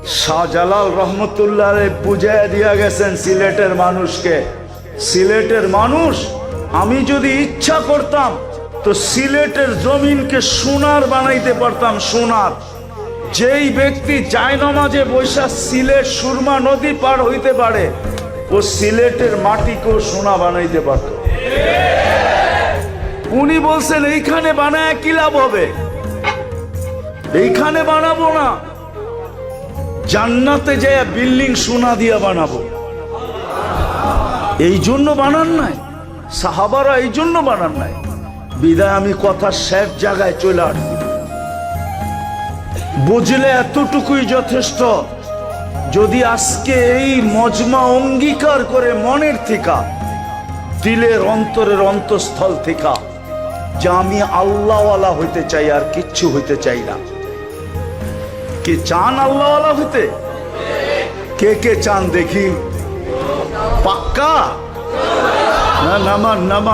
শাহজালাল রহমতুল্লাহ বুঝাইয়া দিয়া গেছেন সিলেটের মানুষকে, সিলেটের মানুষ, আমি যদি ইচ্ছা করতাম তো সিলেটের জমিনকে সোনার বানাইতে পারতাম, সোনার। যেই ব্যক্তি জায়নামাজে বৈশা সিলেট সুরমা নদী পার হইতে পারে, ও সিলেটের মাটিকেও সোনা বানাইতে পারত। উনি বলছেন এইখানে বানায় কি লাভ হবে, এইখানে বানাবো না, জান্নাতে যায় বিল্ডিং সোনা দিয়া বানাবো। এই জন্য বানান নাই সাহাবারা, এই জন্য বানান নাই। বিদায় আমি কথা শেষ জায়গায় চলে আসছি। বুঝলে এতটুকুই যথেষ্ট। যদি আজকে এই মজমা অঙ্গীকার করে মনের থেকে, দিলের অন্তরের অন্তঃস্থল থেকে, যে আমি আল্লাহওয়ালা হইতে চাই আর কিচ্ছু হইতে চাই না। কে চান আল্লাহওয়ালা হইতে? কে কে চান দেখি? পাক্কা? না নামান নামান।